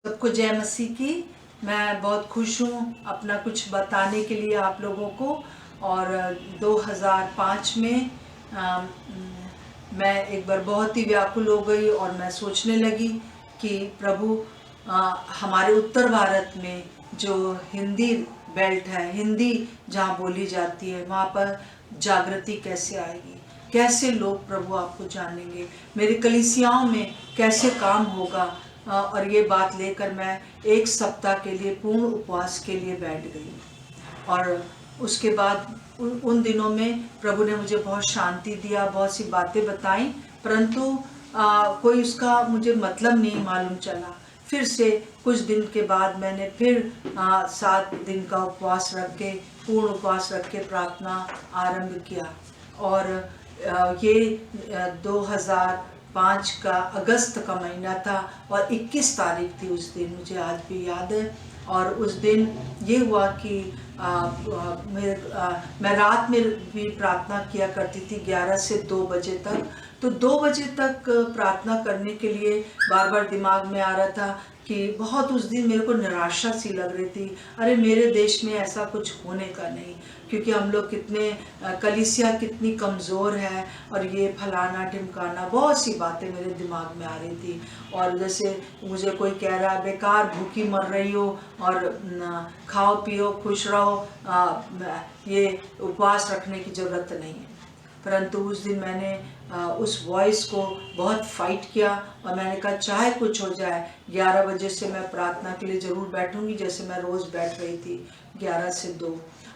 सबको जय मसीह की। मैं बहुत खुश हूँ अपना कुछ बताने के लिए आप लोगों को। और 2005 में मैं एक बार बहुत ही व्याकुल हो गई और मैं सोचने लगी कि प्रभु, हमारे उत्तर भारत में जो हिंदी बेल्ट है, हिंदी जहाँ बोली जाती है, वहाँ पर जागृति कैसे आएगी, कैसे लोग प्रभु आपको जानेंगे, मेरी कलीसियाओं में कैसे काम होगा। और ये बात लेकर मैं एक सप्ताह के लिए पूर्ण उपवास के लिए बैठ गई। और उसके बाद उन दिनों में प्रभु ने मुझे बहुत शांति दिया, बहुत सी बातें बताई, परंतु कोई उसका मुझे मतलब नहीं मालूम चला। फिर से कुछ दिन के बाद मैंने फिर 7 दिन का उपवास रख के, पूर्ण उपवास रख के प्रार्थना आरंभ किया। और ये 2005 का अगस्त का महीना था और 21 तारीख थी उस दिन, मुझे आज भी याद है। और उस दिन ये हुआ कि मैं रात में भी प्रार्थना किया करती थी 11 से 2 बजे तक। तो 2 बजे तक प्रार्थना करने के लिए बार बार दिमाग में आ रहा था कि बहुत उस दिन मेरे को निराशा सी लग रही थी। अरे मेरे देश में ऐसा कुछ होने का नहीं, क्योंकि हम लोग कितने, कलीसिया कितनी कमज़ोर है, और ये फलाना ढिमकाना, बहुत सी बातें मेरे दिमाग में आ रही थी। और जैसे मुझे कोई कह रहा है बेकार भूखी मर रही हो और खाओ पियो खुश रहो, ये उपवास रखने की ज़रूरत नहीं है। परंतु उस दिन मैंने उस वॉइस को बहुत फाइट किया और मैंने कहा चाहे कुछ हो जाए, 11 बजे से मैं प्रार्थना के लिए ज़रूर बैठूंगी, जैसे मैं रोज़ बैठ रही थी 11 से 2।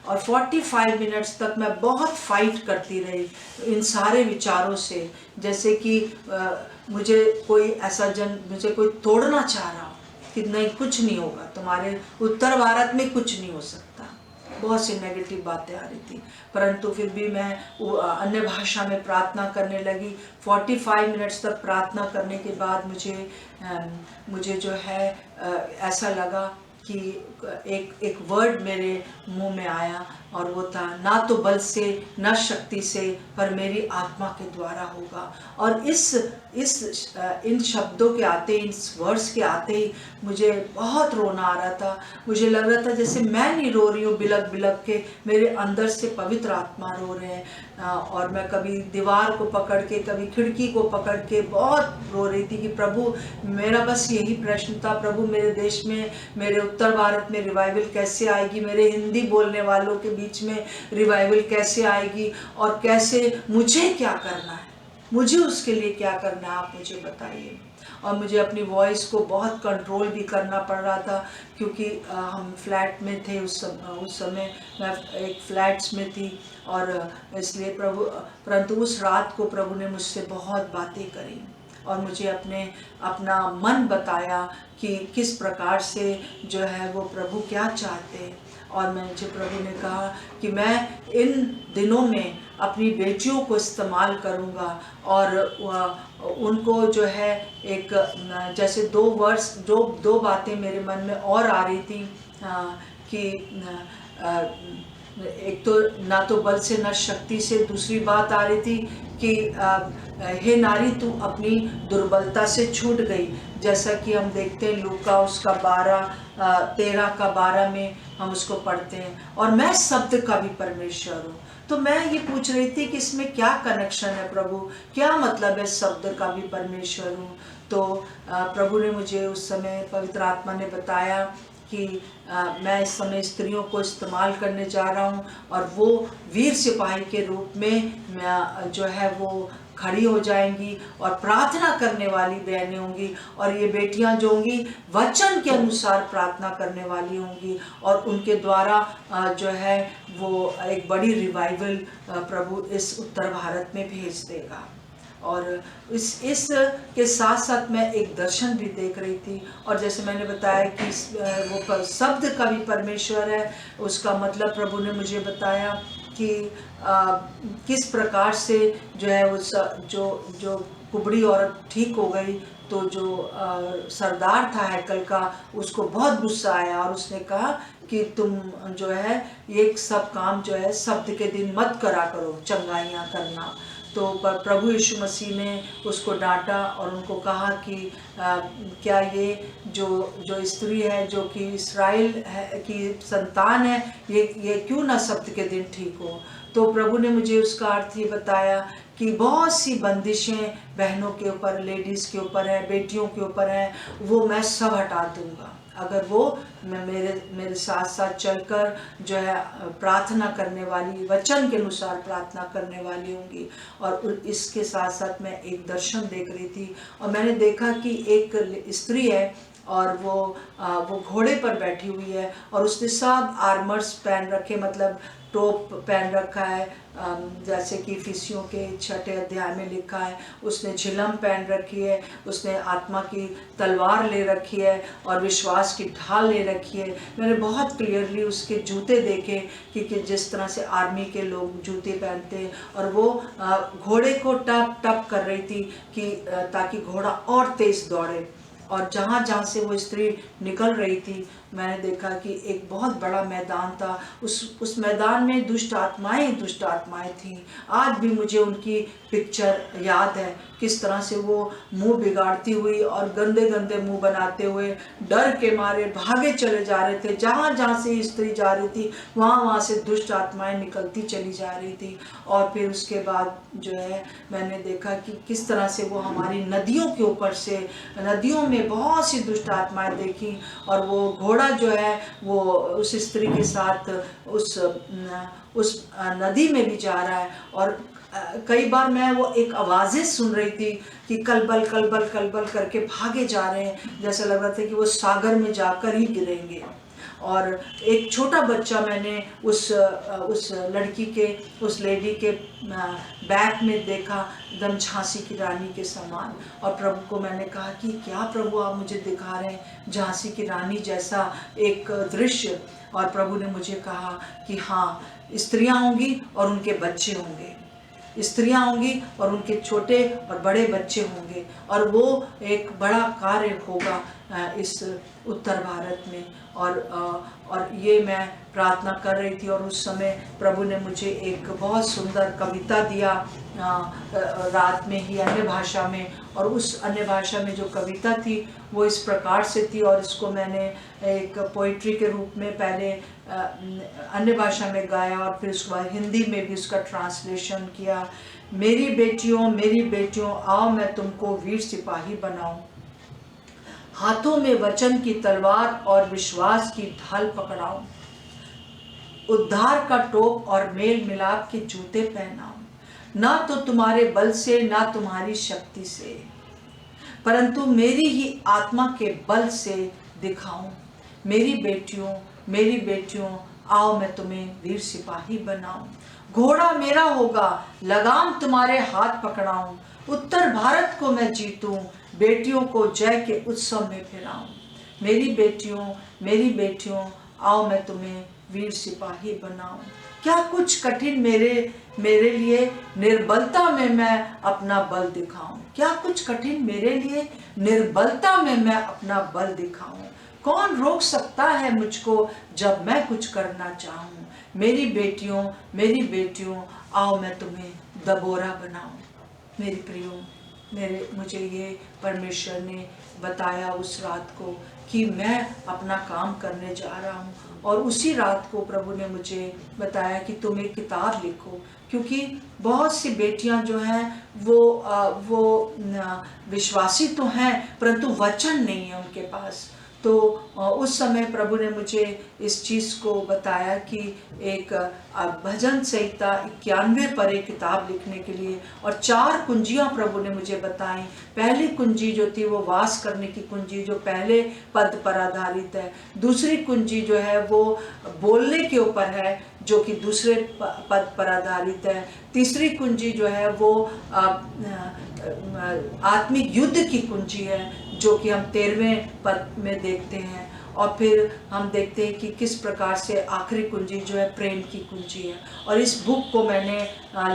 और 45 मिनट्स तक मैं बहुत फाइट करती रही इन सारे विचारों से, जैसे कि मुझे कोई ऐसा मुझे कोई तोड़ना चाह रहा हो कि नहीं कुछ नहीं होगा, तुम्हारे उत्तर भारत में कुछ नहीं हो सकता। बहुत सी नेगेटिव बातें आ रही थी, परंतु फिर भी मैं अन्य भाषा में प्रार्थना करने लगी। 45 मिनट्स तक प्रार्थना करने के बाद मुझे जो है ऐसा लगा कि एक वर्ड मेरे मुंह में आया, और वो था ना तो बल से न शक्ति से पर मेरी आत्मा के द्वारा होगा। और इन शब्दों के आते, इस वर्ड्स के आते ही मुझे बहुत रोना आ रहा था। मुझे लग रहा था जैसे मैं नहीं रो रही हूँ बिलक बिलक के, मेरे अंदर से पवित्र आत्मा रो रहे हैं। और मैं कभी दीवार को पकड़ के, कभी खिड़की को पकड़ के बहुत रो रही थी कि प्रभु, मेरा बस यही प्रश्न था, प्रभु मेरे देश में, मेरे उत्तर भारत में रिवाइवल कैसे आएगी, मेरे हिंदी बोलने वालों के बीच में रिवाइवल कैसे आएगी, और कैसे, मुझे क्या करना है, मुझे उसके लिए क्या करना है, आप मुझे बताइए। और मुझे अपनी वॉइस को बहुत कंट्रोल भी करना पड़ रहा था, क्योंकि हम फ्लैट में थे उस समय मैं एक फ्लैट्स में थी। और इसलिए परंतु उस रात को प्रभु ने मुझसे बहुत बातें करी और मुझे अपना मन बताया कि किस प्रकार से जो है वो प्रभु क्या चाहते हैं। और मुझे प्रभु ने कहा कि मैं इन दिनों में अपनी बेटियों को इस्तेमाल करूँगा, और उनको जो है एक, जैसे 2 बातें मेरे मन में और आ रही थी कि एक तो ना तो बल से न शक्ति से, दूसरी बात आ रही थी कि हे नारी तू अपनी दुर्बलता से छूट गई, जैसा कि हम देखते हैं लूका उसका 13 का 12 में हम उसको पढ़ते हैं। और मैं शब्द का भी परमेश्वर हूँ। तो मैं ये पूछ रही थी कि इसमें क्या कनेक्शन है प्रभु, क्या मतलब है शब्द का भी परमेश्वर हूँ। तो प्रभु ने मुझे उस समय, पवित्र आत्मा ने बताया कि मैं इस समय स्त्रियों को इस्तेमाल करने जा रहा हूँ, और वो वीर सिपाही के रूप में मैं जो है वो खड़ी हो जाएंगी और प्रार्थना करने वाली बहनें होंगी, और ये बेटियां जो होंगी वचन के अनुसार प्रार्थना करने वाली होंगी, और उनके द्वारा जो है वो एक बड़ी रिवाइवल प्रभु इस उत्तर भारत में भेज देगा। और इस के साथ साथ मैं एक दर्शन भी देख रही थी, और जैसे मैंने बताया कि वो शब्द का भी परमेश्वर है, उसका मतलब प्रभु ने मुझे बताया कि किस प्रकार से जो है वो जो कुबड़ी औरत ठीक हो गई, तो जो सरदार था हैकल का, उसको बहुत गुस्सा आया और उसने कहा कि तुम जो है ये सब काम जो है शब्द के दिन मत करा करो, चंगाइयाँ करना। तो प्रभु यीशु मसीह ने उसको डांटा और उनको कहा कि क्या ये जो स्त्री है, जो कि इस्राएल है की संतान है, ये क्यों ना सब्त के दिन ठीक हो। तो प्रभु ने मुझे उसका अर्थ ये बताया कि बहुत सी बंदिशें बहनों के ऊपर, लेडीज़ के ऊपर है, बेटियों के ऊपर है, वो मैं सब हटा दूंगा अगर वो मेरे साथ साथ चलकर जो है प्रार्थना करने वाली, वचन के अनुसार प्रार्थना करने वाली होंगी। और इसके साथ साथ मैं एक दर्शन देख रही थी और मैंने देखा कि एक स्त्री है और वो घोड़े पर बैठी हुई है और उसने सब आर्मर्स पहन रखे, मतलब टोप पहन रखा है, जैसे कि इफिसियों के 6 अध्याय में लिखा है। उसने झिलम पहन रखी है, उसने आत्मा की तलवार ले रखी है और विश्वास की ढाल ले रखी है। मैंने बहुत क्लियरली उसके जूते देखे कि जिस तरह से आर्मी के लोग जूते पहनते हैं, और वो घोड़े को टप टप कर रही थी कि ताकि घोड़ा और तेज दौड़े। और जहाँ जहाँ से वो स्त्री निकल रही थी, मैंने देखा कि एक बहुत बड़ा मैदान था। उस मैदान में दुष्ट आत्माएं थीं। आज भी मुझे उनकी पिक्चर याद है, किस तरह से वो मुंह बिगाड़ती हुई और गंदे गंदे मुंह बनाते हुए डर के मारे भागे चले जा रहे थे। जहाँ जहाँ से स्त्री जा रही थी, वहाँ से दुष्ट आत्माएं निकलती चली जा रही थी। और फिर उसके बाद जो है मैंने देखा कि किस तरह से वो हमारी नदियों के ऊपर से, नदियों में बहुत सी दुष्ट आत्माएं देखी, और वो घोड़ा जो है वो उस स्त्री के साथ उस नदी में भी जा रहा है। और कई बार मैं वो एक आवाज़ें सुन रही थी कि कलबल कलबल कलबल करके भागे जा रहे हैं, जैसा लग रहा था कि वो सागर में जाकर ही गिरेंगे। और एक छोटा बच्चा मैंने उस लड़की के, उस लेडी के बैक में देखा, एकदम झांसी की रानी के समान। और प्रभु को मैंने कहा कि क्या प्रभु आप मुझे दिखा रहे हैं झांसी की रानी जैसा एक दृश्य। और प्रभु ने मुझे कहा कि हाँ, स्त्रियां होंगी और उनके बच्चे होंगे, स्त्रियां होंगी और उनके छोटे और बड़े बच्चे होंगे, और वो एक बड़ा कार्य होगा इस उत्तर भारत में। और ये मैं प्रार्थना कर रही थी, और उस समय प्रभु ने मुझे एक बहुत सुंदर कविता दिया रात में ही अन्य भाषा में। और उस अन्य भाषा में जो कविता थी वो इस प्रकार से थी, और इसको मैंने एक पोइट्री के रूप में पहले अन्य भाषा में गाया और फिर उसके बाद हिंदी में भी उसका ट्रांसलेशन किया। मेरी बेटियों आओ मैं तुमको वीर सिपाही बनाऊं, हाथों में वचन की तलवार और विश्वास की ढाल पकड़ाऊं, उद्धार का टोप और मेल मिलाप के जूते पहनाऊं। ना तो तुम्हारे बल से ना तुम्हारी शक्ति से, परंतु मेरी ही आत्मा के बल से दिखाऊं। मेरी बेटियों आओ मैं तुम्हें वीर सिपाही बनाऊं। घोड़ा मेरा होगा, लगाम तुम्हारे हाथ पकड़ाऊं, उत्तर भारत को मैं जीतूं, बेटियों को जय के उत्सव में फिराऊं। मेरी बेटियों आओ मैं तुम्हें वीर सिपाही बनाऊं। क्या कुछ कठिन मेरे लिए निर्बलता में मैं अपना बल दिखाऊं? क्या कुछ कठिन मेरे लिए निर्बलता में मैं अपना बल दिखाऊं? कौन रोक सकता है मुझको जब मैं कुछ करना चाहूं? मेरी बेटियों आओ मैं तुम्हें दबोरा बनाऊं। मेरी प्रियो, मुझे ये परमेश्वर ने बताया उस रात को कि मैं अपना काम करने जा रहा हूँ। और उसी रात को प्रभु ने मुझे बताया कि तुम एक किताब लिखो, क्योंकि बहुत सी बेटियां जो हैं वो विश्वासी तो हैं परंतु वचन नहीं है उनके पास। तो उस समय प्रभु ने मुझे इस चीज़ को बताया कि एक भजन संहिता 91 पर एक किताब लिखने के लिए, और 4 कुंजियां प्रभु ने मुझे बताई। पहली कुंजी जो थी वो वास करने की कुंजी, जो पहले पद पर आधारित है। दूसरी कुंजी जो है वो बोलने के ऊपर है, जो कि दूसरे पद पर आधारित है। तीसरी कुंजी जो है वो आत्मिक युद्ध की कुंजी है, जो कि हम 13वें पद में देखते हैं। और फिर हम देखते हैं कि किस प्रकार से आखिरी कुंजी जो है प्रेम की कुंजी है। और इस बुक को मैंने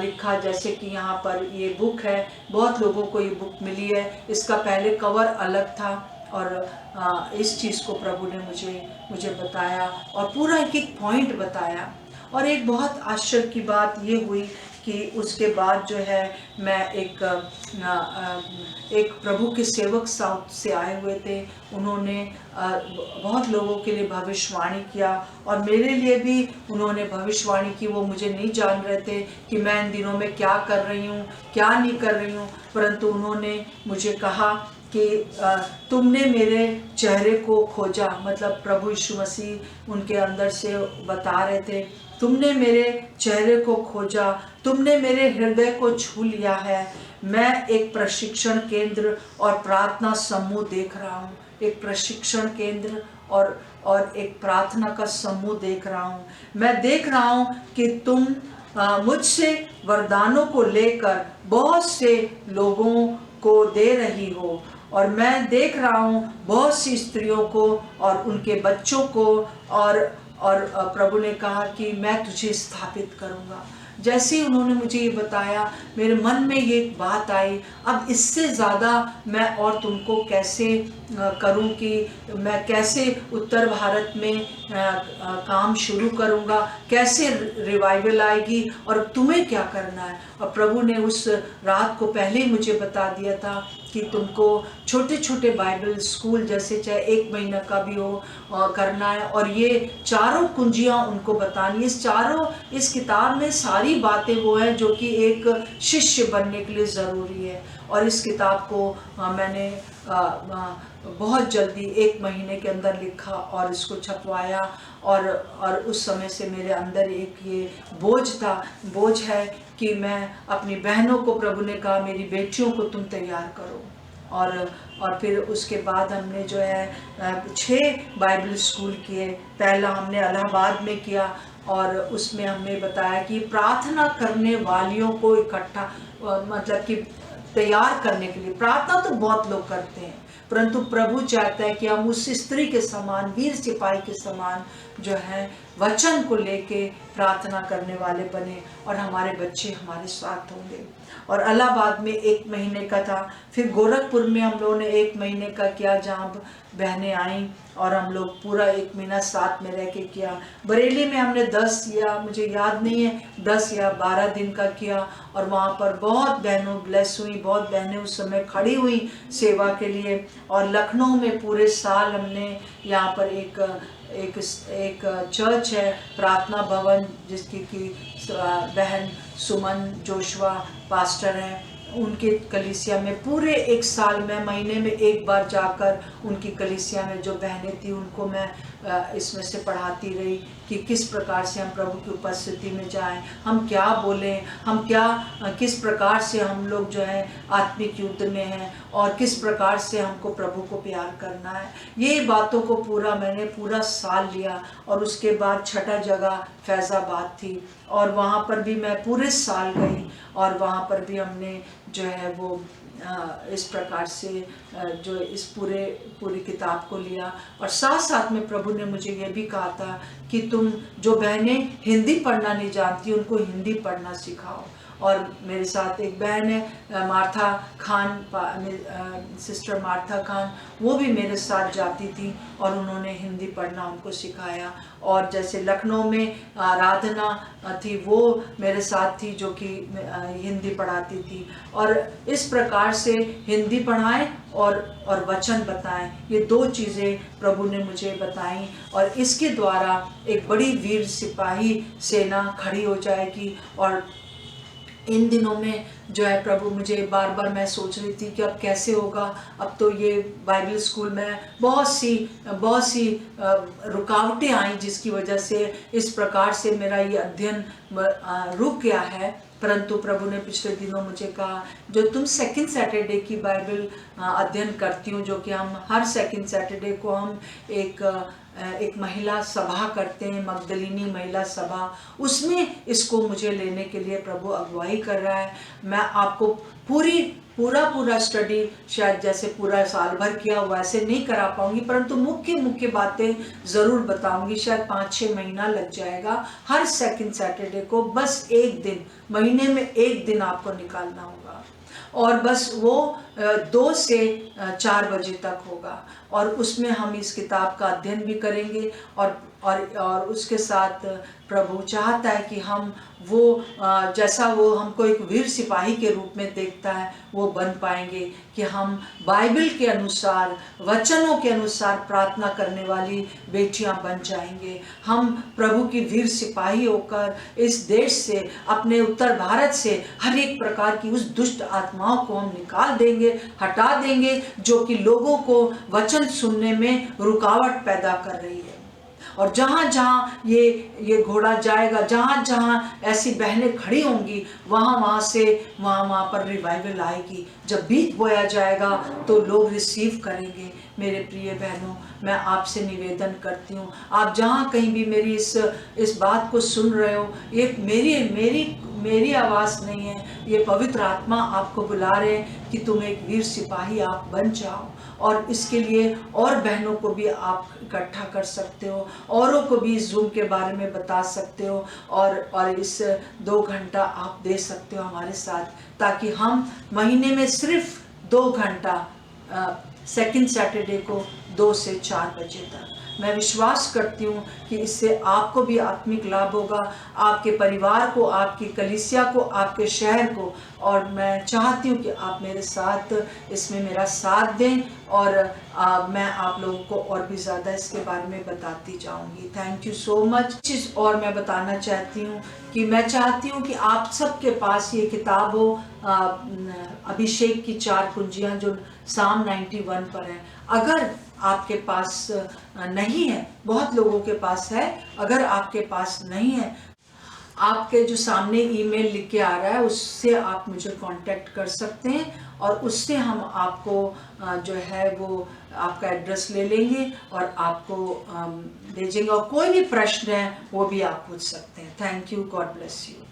लिखा, जैसे कि यहाँ पर ये बुक है, बहुत लोगों को ये बुक मिली है। इसका पहले कवर अलग था, और इस चीज़ को प्रभु ने मुझे बताया और पूरा एक एक पॉइंट बताया। और एक बहुत आश्चर्य की बात ये हुई कि उसके बाद जो है मैं एक प्रभु के सेवक साउथ से आए हुए थे, उन्होंने बहुत लोगों के लिए भविष्यवाणी किया और मेरे लिए भी उन्होंने भविष्यवाणी की। वो मुझे नहीं जान रहे थे कि मैं इन दिनों में क्या कर रही हूँ, क्या नहीं कर रही हूँ, परंतु उन्होंने मुझे कहा कि तुमने मेरे चेहरे को खोजा, मतलब प्रभु यीशु मसीह उनके अंदर से बता रहे थे, तुमने मेरे चेहरे को खोजा, तुमने मेरे हृदय को छू लिया है। मैं एक प्रशिक्षण केंद्र और प्रार्थना समूह देख रहा हूँ, एक प्रशिक्षण केंद्र और एक प्रार्थना का समूह देख रहा हूँ। मैं देख रहा हूँ कि तुम मुझसे वरदानों को लेकर बहुत से लोगों को दे रही हो, और मैं देख रहा हूँ बहुत सी स्त्रियों को और उनके बच्चों को, और प्रभु ने कहा कि मैं तुझे स्थापित करूँगा। जैसे ही उन्होंने मुझे ये बताया, मेरे मन में ये बात आई, अब इससे ज़्यादा मैं और तुमको कैसे करूं, कि मैं कैसे उत्तर भारत में काम शुरू करूंगा, कैसे रिवाइवल आएगी और तुम्हें क्या करना है। और प्रभु ने उस रात को पहले ही मुझे बता दिया था कि तुमको छोटे छोटे बाइबल स्कूल, जैसे चाहे 1 महीना का भी हो, करना है, और ये चारों कुंजियां उनको बतानी। इस किताब में सारी बातें वो हैं जो कि एक शिष्य बनने के लिए ज़रूरी है। और इस किताब को मैंने बहुत जल्दी 1 महीने के अंदर लिखा और इसको छपवाया, और उस समय से मेरे अंदर एक ये बोझ है कि मैं अपनी बहनों को, प्रभु ने कहा मेरी बेटियों को तुम तैयार करो। और फिर उसके बाद हमने जो है 6 बाइबल स्कूल किए। पहला हमने इलाहाबाद में किया, और उसमें हमने बताया कि प्रार्थना करने वालियों को इकट्ठा, मतलब कि तैयार करने के लिए। प्रार्थना तो बहुत लोग करते हैं, परंतु प्रभु चाहता है कि हम उस स्त्री के समान, वीर सिपाही के समान जो है वचन को लेके प्रार्थना करने वाले बने, और हमारे बच्चे हमारे साथ होंगे। और इलाहाबाद में 1 महीने का था। फिर गोरखपुर में हम लोगों ने 1 महीने का किया, जहाँ बहनें आईं और हम लोग पूरा 1 महीना साथ में रह के किया। बरेली में हमने 10 या मुझे याद नहीं है 10 या 12 दिन का किया, और वहाँ पर बहुत बहनों ब्लेस हुई, बहुत बहनें उस समय खड़ी हुई सेवा के लिए। और लखनऊ में पूरे साल हमने यहाँ पर एक चर्च है, प्रार्थना भवन, जिसकी की बहन सुमन जोशवा पास्टर हैं, उनके कलीसिया में पूरे 1 साल में महीने में 1 बार जाकर उनकी कलीसिया में जो बहनें थी उनको मैं इसमें से पढ़ाती रही कि किस प्रकार से हम प्रभु की उपस्थिति में जाएं, हम क्या बोलें, हम किस प्रकार से हम लोग जो है आत्मिक युद्ध में हैं, और किस प्रकार से हमको प्रभु को प्यार करना है। ये बातों को मैंने पूरा साल लिया। और उसके बाद 6ठा जगह फैज़ाबाद थी, और वहाँ पर भी मैं पूरे साल गई, और वहाँ पर भी हमने जो है वो इस प्रकार से जो इस पूरी किताब को लिया। और साथ साथ में प्रभु ने मुझे ये भी कहा था कि तुम जो बहनें हिंदी पढ़ना नहीं जानती उनको हिंदी पढ़ना सिखाओ। और मेरे साथ एक बहन है Martha Khan, sister Martha Khan, वो भी मेरे साथ जाती थी और उन्होंने हिंदी पढ़ना उनको सिखाया। और जैसे लखनऊ में आराधना थी, वो मेरे साथ थी जो कि हिंदी पढ़ाती थी। और इस प्रकार से हिंदी पढ़ाएं और वचन बताएं, ये 2 चीज़ें प्रभु ने मुझे बताई। और इसके द्वारा एक बड़ी वीर सिपाही सेना खड़ी हो जाएगी। और इन दिनों में जो है प्रभु मुझे बार बार मैं सोच रही थी कि अब कैसे होगा। अब तो ये बाइबल स्कूल में बहुत सी रुकावटें आई, जिसकी वजह से इस प्रकार से मेरा ये अध्ययन रुक गया है। परंतु प्रभु ने पिछले दिनों मुझे कहा, जो तुम 2nd सैटरडे की बाइबल अध्ययन करती हो, जो कि हम हर 2nd सैटरडे को हम एक महिला सभा करते हैं, मगदलिनी महिला सभा, उसमें इसको मुझे लेने के लिए प्रभु अगुवाई कर रहा है। मैं आपको पूरा स्टडी शायद जैसे पूरा साल भर किया वैसे नहीं करा पाऊंगी, परंतु मुख्य बातें ज़रूर बताऊंगी। शायद 5-6 महीना लग जाएगा। हर 2nd सैटरडे को बस 1 दिन, महीने में 1 दिन आपको निकालना होगा, और बस वो 2 से 4 बजे तक होगा। और उसमें हम इस किताब का अध्ययन भी करेंगे, और और उसके साथ प्रभु चाहता है कि हम वो जैसा वो हमको एक वीर सिपाही के रूप में देखता है वो बन पाएंगे, कि हम बाइबल के अनुसार, वचनों के अनुसार प्रार्थना करने वाली बेटियां बन जाएंगे। हम प्रभु की वीर सिपाही होकर इस देश से, अपने उत्तर भारत से हर एक प्रकार की उस दुष्ट आत्माओं को हम निकाल देंगे, हटा देंगे, जो कि लोगों को वचन सुनने में रुकावट पैदा कर रही है। और जहाँ जहाँ ये घोड़ा जाएगा, जहाँ जहाँ ऐसी बहनें खड़ी होंगी, वहाँ पर रिवाइवल आएगी। जब बीज बोया जाएगा तो लोग रिसीव करेंगे। मेरे प्रिय बहनों, मैं आपसे निवेदन करती हूँ, आप जहाँ कहीं भी मेरी इस बात को सुन रहे हो, ये मेरी आवाज़ नहीं है, ये पवित्र आत्मा आपको बुला रहे हैं कि तुम एक वीर सिपाही आप बन जाओ। और इसके लिए और बहनों को भी आप इकट्ठा कर सकते हो, औरों को भी इस जूम के बारे में बता सकते हो, और इस 2 घंटा आप दे सकते हो हमारे साथ, ताकि हम महीने में सिर्फ 2 घंटा सेकंड सैटरडे को 2 से 4 बजे तक, मैं विश्वास करती हूँ कि इससे आपको भी आत्मिक लाभ होगा, आपके परिवार को, आपकी कलीसिया को, आपके शहर को। और मैं चाहती हूँ कि आप मेरे साथ इसमें मेरा साथ दें, और मैं आप लोगों को और भी ज़्यादा इसके बारे में बताती जाऊँगी। Thank you so much. चीज़ और मैं बताना चाहती हूँ कि मैं चाहती हूँ कि आप सबके पास ये किताब हो, अभिषेक की 4 कुंजियाँ, जो साम 91 पर है। अगर आपके पास नहीं है, बहुत लोगों के पास है, अगर आपके पास नहीं है, आपके जो सामने ईमेल लिख के आ रहा है उससे आप मुझे कांटेक्ट कर सकते हैं, और उससे हम आपको जो है वो आपका एड्रेस ले लेंगे और आपको भेजेंगे, और कोई भी प्रश्न है वो भी आप पूछ सकते हैं। Thank you, God bless you.